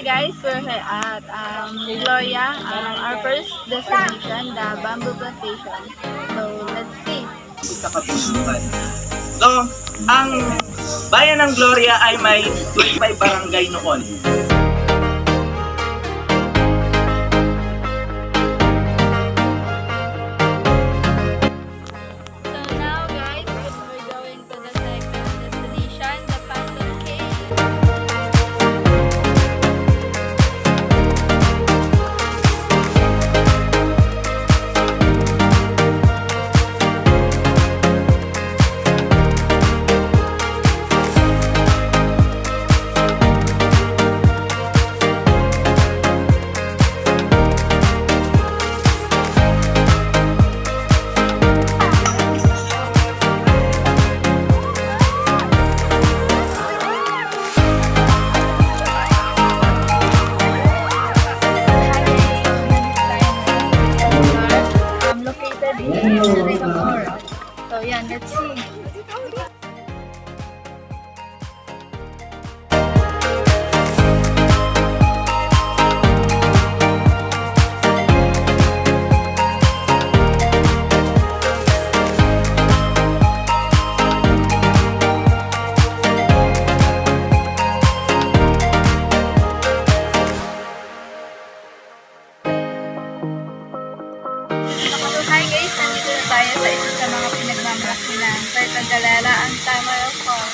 guys, we're here at Gloria, our first destination, the bamboo plantation. So, let's see. Sa kapusukan. So, ang bayan ng Gloria ay may 25 barangay noon. So now guys, we're going to the second destination, the Pandan Cave. Located in Singapore. So yan, let's see. Hi guys, nandito na tayo sa isa sa mga pinagmamasilan. Puerto Galera, ang Tamaraw Falls.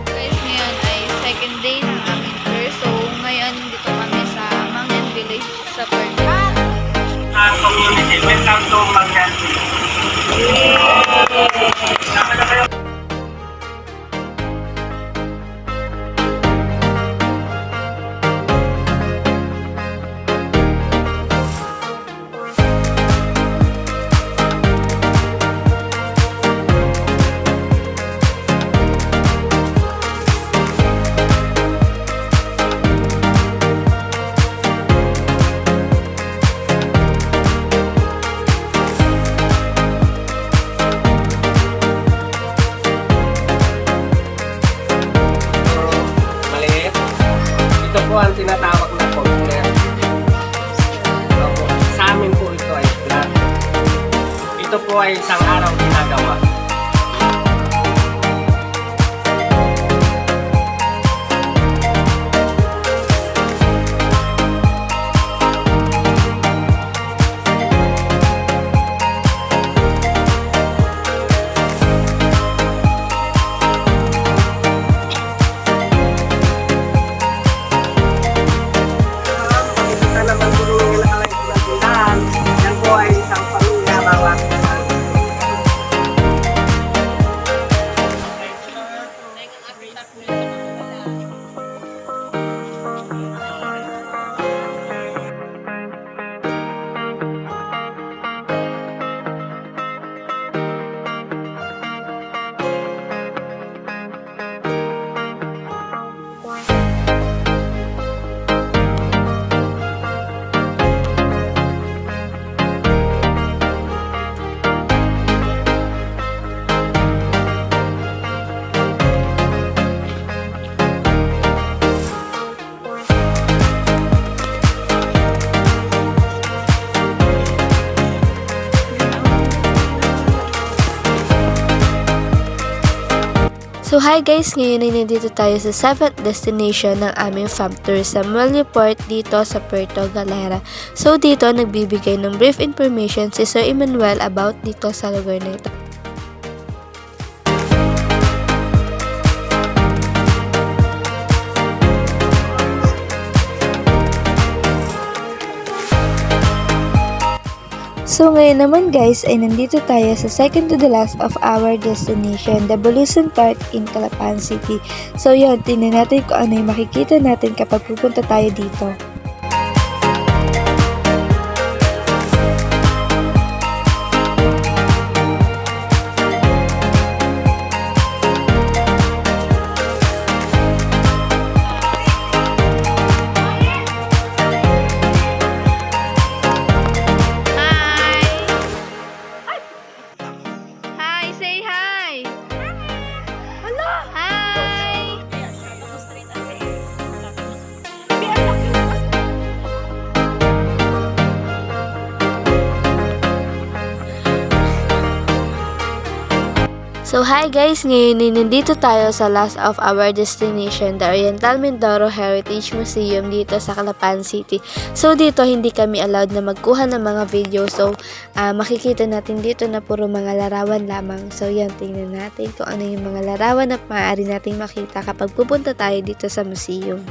Guys, ngayon ay second day ng aming tour. So, ngayon dito kami sa Mangyan Village sa Puerto. Our community, welcome to Mangyan. Sama na kayo. Maliit. Ito po ang tinatawag na container. Opo. Sa amin po ito ay flat. Ito po ay isang araw ginagawa. Ito naman po yung nakalagay sa tindahan. Yan po ay isang pamilya bawat isa. So hi guys, ngayon ay nandito tayo sa 7th destination ng aming fam tour sa Muelle Port dito sa Puerto Galera. So dito nagbibigay ng brief information si Sir Emmanuel about dito sa lugar na ito. So ngayon naman guys ay nandito tayo sa second to the last of our destination, the Bulusan Park in Calapan City. So yun, tingnan natin kung ano yung makikita natin kapag pupunta tayo dito. Hi, say hi. Hello. Hi. So hi guys, ngayon ay nandito tayo sa last of our destination, the Oriental Mindoro Heritage Museum dito sa Calapan City. So dito hindi kami allowed na magkuha ng mga video, so makikita natin dito na puro mga larawan lamang. So yan, tingnan natin kung ano yung mga larawan na maaari nating makita kapag pupunta tayo dito sa museum.